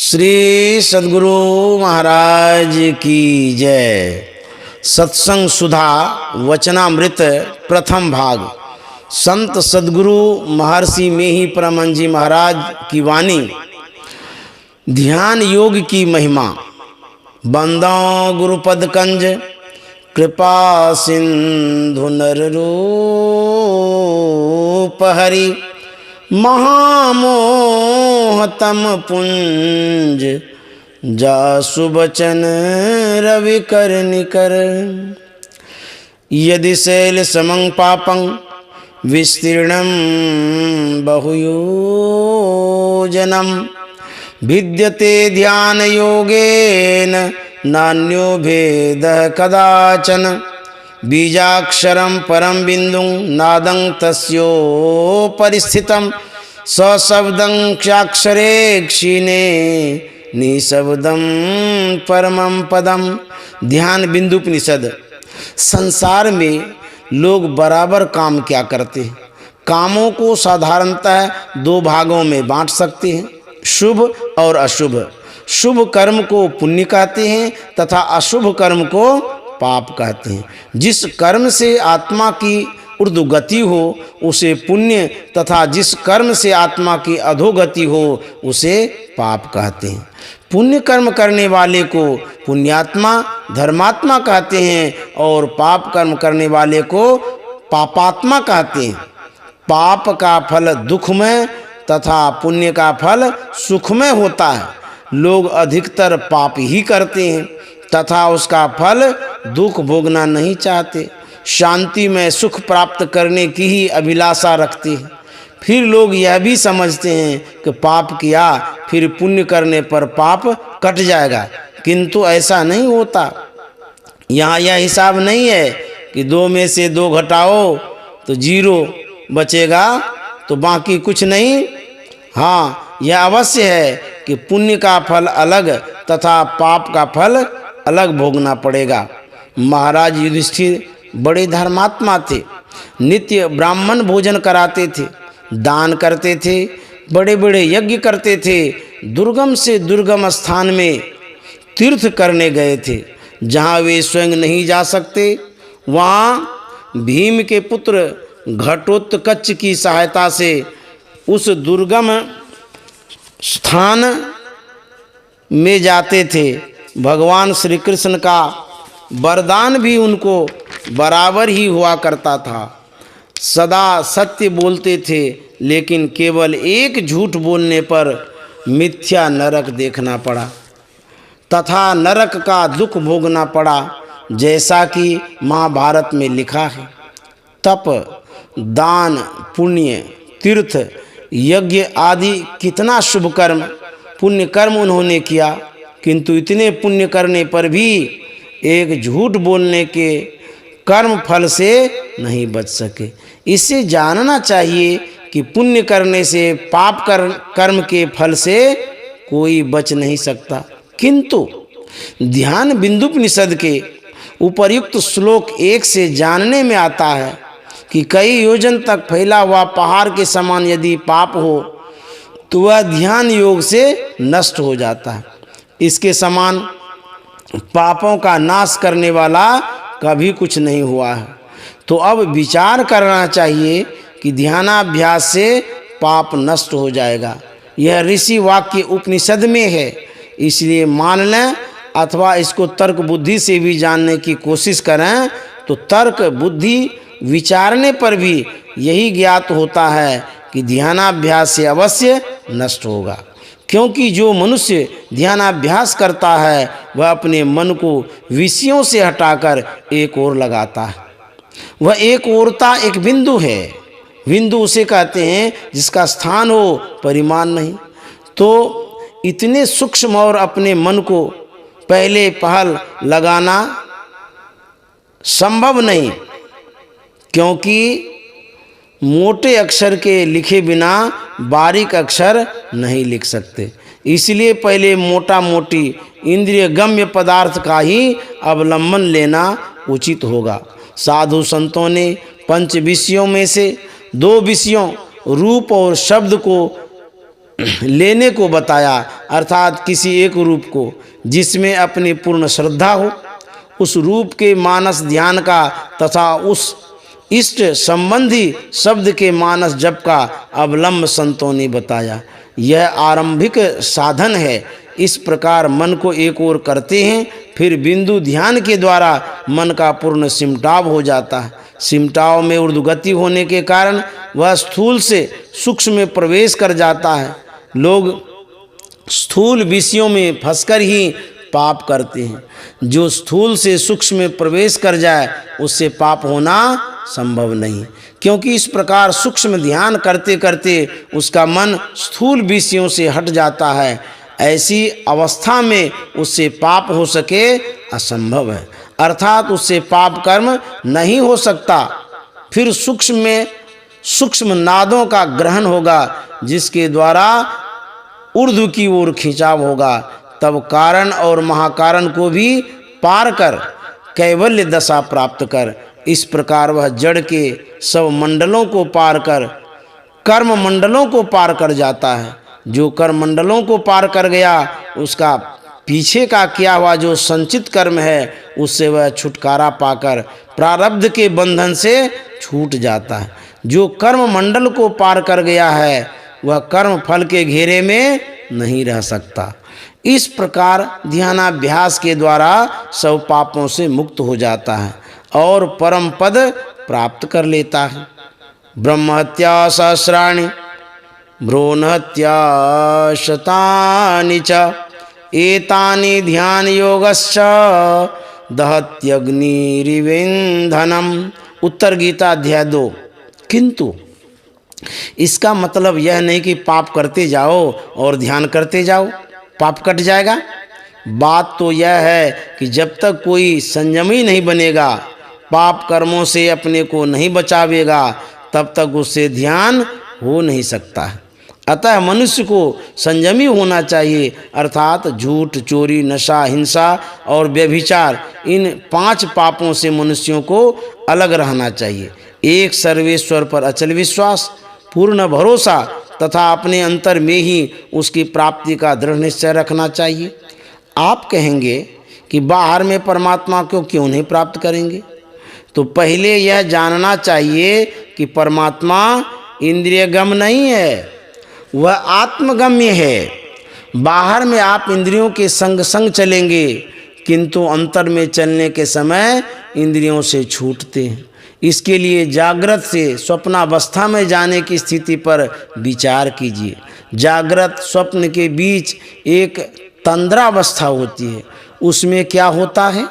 श्री सद्गुरु महाराज की जय। सत्संग सुधा वचनामृत प्रथम भाग। संत सद्गुरु महर्षि मेही परमहंस जी महाराज की वाणी। ध्यान योग की महिमा। बंदो गुरुपद कंज कृपा सिंधु नर रूप हरि। महामोहतम पुंज जासु बचन रवि कर निकर। यदि शैल समं पापं विस्तीर्णं बहुयोजनं भिद्यते ध्यान योगेन नान्यो भेदः कदाचन। बीजाक्षरं परम बिंदुं नादं तस्योपरि स्थितं सशब्दं क्षाक्षरे क्षीणे निशब्दं परमं पदम। ध्यान बिंदुपनिषद। संसार में लोग बराबर काम क्या करते हैं? कामों को साधारणतः दो भागों में बांट सकते हैं, शुभ और अशुभ। शुभ कर्म को पुण्य कहते हैं तथा अशुभ कर्म को पाप कहते हैं। जिस कर्म से आत्मा की ऊर्ध्वगति हो उसे पुण्य तथा जिस कर्म से आत्मा की अधोगति हो उसे पाप कहते हैं। पुण्य कर्म करने वाले को पुण्यात्मा धर्मात्मा कहते हैं और पाप कर्म करने वाले को पापात्मा कहते हैं। पाप का फल दुखमय तथा पुण्य का फल सुखमय होता है। लोग अधिकतर पाप ही करते हैं तथा उसका फल दुख भोगना नहीं चाहते। शांति में सुख प्राप्त करने की ही अभिलाषा रखते हैं। फिर लोग यह भी समझते हैं कि पाप किया फिर पुण्य करने पर पाप कट जाएगा, किंतु ऐसा नहीं होता। यहाँ यह हिसाब नहीं है कि 2 में से 2 घटाओ तो 0 बचेगा तो बाकी कुछ नहीं। हाँ, यह अवश्य है कि पुण्य का फल अलग तथा पाप का फल अलग भोगना पड़ेगा। महाराज युधिष्ठिर बड़े धर्मात्मा थे। नित्य ब्राह्मण भोजन कराते थे, दान करते थे, बड़े बड़े यज्ञ करते थे। दुर्गम से दुर्गम स्थान में तीर्थ करने गए थे। जहाँ वे स्वयं नहीं जा सकते वहाँ भीम के पुत्र घटोत्कच की सहायता से उस दुर्गम स्थान में जाते थे। भगवान श्री कृष्ण का वरदान भी उनको बराबर ही हुआ करता था। सदा सत्य बोलते थे, लेकिन केवल एक झूठ बोलने पर मिथ्या नरक देखना पड़ा तथा नरक का दुख भोगना पड़ा, जैसा कि महाभारत में लिखा है। तप, दान, पुण्य, तीर्थ, यज्ञ आदि कितना शुभ कर्म पुण्य कर्म उन्होंने किया, किंतु इतने पुण्य करने पर भी एक झूठ बोलने के कर्म फल से नहीं बच सके। इसे जानना चाहिए कि पुण्य करने से पाप कर्म के फल से कोई बच नहीं सकता। किंतु ध्यान बिंदुपनिषद के उपर्युक्त श्लोक 1 से जानने में आता है कि कई योजन तक फैला हुआ पहाड़ के समान यदि पाप हो तो वह ध्यान योग से नष्ट हो जाता है। इसके समान पापों का नाश करने वाला कभी कुछ नहीं हुआ है। तो अब विचार करना चाहिए कि ध्यानाभ्यास से पाप नष्ट हो जाएगा। यह ऋषि वाक्य उपनिषद में है, इसलिए मान लें अथवा इसको तर्क बुद्धि से भी जानने की कोशिश करें तो तर्क बुद्धि विचारने पर भी यही ज्ञात होता है कि ध्यानाभ्यास से अवश्य नष्ट होगा। क्योंकि जो मनुष्य ध्यानाभ्यास करता है वह अपने मन को विषयों से हटाकर एक ओर लगाता है। वह एक ओरता एक बिंदु है। बिंदु उसे कहते हैं जिसका स्थान हो, परिमाण नहीं। तो इतने सूक्ष्म और अपने मन को पहले पहल लगाना संभव नहीं, क्योंकि मोटे अक्षर के लिखे बिना बारीक अक्षर नहीं लिख सकते। इसलिए पहले मोटा मोटी इंद्रिय गम्य पदार्थ का ही अवलंबन लेना उचित होगा। साधु संतों ने 5 विषयों में से 2 विषयों रूप और शब्द को लेने को बताया, अर्थात किसी एक रूप को जिसमें अपनी पूर्ण श्रद्धा हो, उस रूप के मानस ध्यान का तथा उस इष्ट संबंधी शब्द के मानस जप का अवलंब संतों ने बताया। यह आरंभिक साधन है। इस प्रकार मन को एक ओर करते हैं, फिर बिंदु ध्यान के द्वारा मन का पूर्ण सिमटाव हो जाता है। सिमटाव में ऊर्ध्वगति होने के कारण वह स्थूल से सूक्ष्म में प्रवेश कर जाता है। लोग स्थूल विषयों में फंसकर ही पाप करते हैं। जो स्थूल से सूक्ष्म में प्रवेश कर जाए उससे पाप होना संभव नहीं, क्योंकि इस प्रकार सूक्ष्म ध्यान करते करते उसका मन स्थूल विषयों से हट जाता है। ऐसी अवस्था में उससे पाप हो सके असंभव है, अर्थात उससे पाप कर्म नहीं हो सकता। फिर सूक्ष्म में सूक्ष्म नादों का ग्रहण होगा, जिसके द्वारा ऊर्ध्व की ओर खिंचाव होगा। तब कारण और महाकारण को भी पार कर कैवल्य दशा प्राप्त कर, इस प्रकार वह जड़ के सब मंडलों को पार कर कर्म मंडलों को पार कर जाता है। जो कर्म मंडलों को पार कर गया, उसका पीछे का किया हुआ जो संचित कर्म है, उससे वह छुटकारा पाकर प्रारब्ध के बंधन से छूट जाता है। जो कर्म मंडल को पार कर गया है, वह कर्म फल के घेरे में नहीं रह सकता। इस प्रकार ध्यानाभ्यास के द्वारा सब पापों से मुक्त हो जाता है और परम पद प्राप्त कर लेता है। ब्रह्महत्या सहस्राणि भ्रूणहत्या शतानि च एतानि ध्यान योगश्च दहत्यग्निरिवेन्धनम्। उत्तर गीता अध्याय 2। किंतु इसका मतलब यह नहीं कि पाप करते जाओ और ध्यान करते जाओ, पाप कट जाएगा। बात तो यह है कि जब तक कोई संयमी नहीं बनेगा, पाप कर्मों से अपने को नहीं बचावेगा, तब तक उससे ध्यान हो नहीं सकता है। अतः मनुष्य को संयमी होना चाहिए, अर्थात झूठ, चोरी, नशा, हिंसा और व्यभिचार, इन 5 पापों से मनुष्यों को अलग रहना चाहिए। एक सर्वेश्वर पर अचल विश्वास, पूर्ण भरोसा तथा अपने अंतर में ही उसकी प्राप्ति का दृढ़ निश्चय रखना चाहिए। आप कहेंगे कि बाहर में परमात्मा को क्यों नहीं प्राप्त करेंगे? तो पहले यह जानना चाहिए कि परमात्मा इंद्रियगम नहीं है, वह आत्मगम्य है। बाहर में आप इंद्रियों के संग संग चलेंगे, किंतु अंतर में चलने के समय इंद्रियों से छूटते हैं। इसके लिए जागृत से स्वप्नावस्था में जाने की स्थिति पर विचार कीजिए। जागृत स्वप्न के बीच एक तंद्रावस्था होती है। उसमें क्या होता है?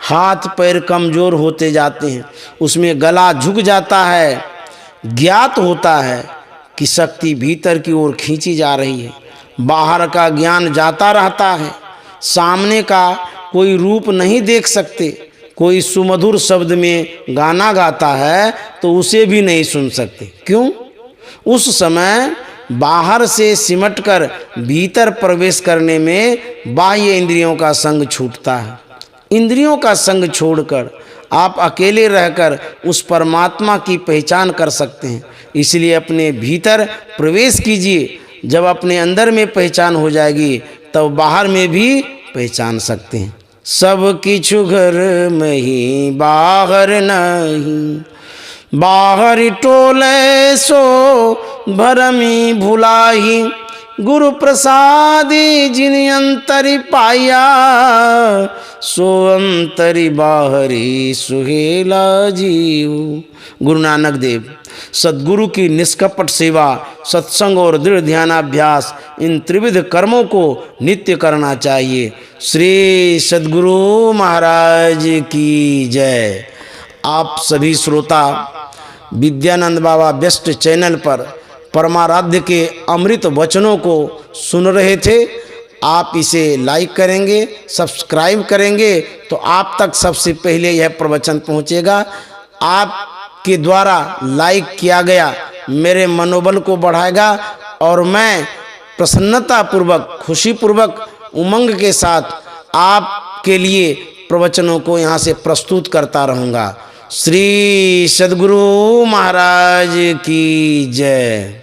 हाथ पैर कमजोर होते जाते हैं, उसमें गला झुक जाता है। ज्ञात होता है कि शक्ति भीतर की ओर खींची जा रही है, बाहर का ज्ञान जाता रहता है। सामने का कोई रूप नहीं देख सकते। कोई सुमधुर शब्द में गाना गाता है तो उसे भी नहीं सुन सकते। क्यों? उस समय बाहर से सिमटकर भीतर प्रवेश करने में बाह्य इंद्रियों का संग छूटता है। इंद्रियों का संग छोड़कर आप अकेले रहकर उस परमात्मा की पहचान कर सकते हैं। इसलिए अपने भीतर प्रवेश कीजिए। जब अपने अंदर में पहचान हो जाएगी, तब बाहर में भी पहचान सकते हैं। सब किछु घर में ही बाहर नहीं, बाहर टोले सो भरमी भुलाही। गुरु प्रसादी जिन अंतरि पाया, सो अंतरि बाहरी सुहेला जीव। गुरु नानक देव। सद्गुरु की निष्कपट सेवा, सत्संग और दृढ़ ध्यानाभ्यास, इन त्रिविध कर्मों को नित्य करना चाहिए। श्री सद्गुरु महाराज की जय। आप सभी श्रोता विद्यानंद बाबा बेस्ट चैनल पर परमाराध्य के अमृत वचनों को सुन रहे थे। आप इसे लाइक करेंगे, सब्सक्राइब करेंगे तो आप तक सबसे पहले यह प्रवचन पहुंचेगा। आपके द्वारा लाइक किया गया मेरे मनोबल को बढ़ाएगा और मैं प्रसन्नतापूर्वक, खुशीपूर्वक, उमंग के साथ आपके लिए प्रवचनों को यहाँ से प्रस्तुत करता रहूँगा। श्री सद्गुरु महाराज की जय।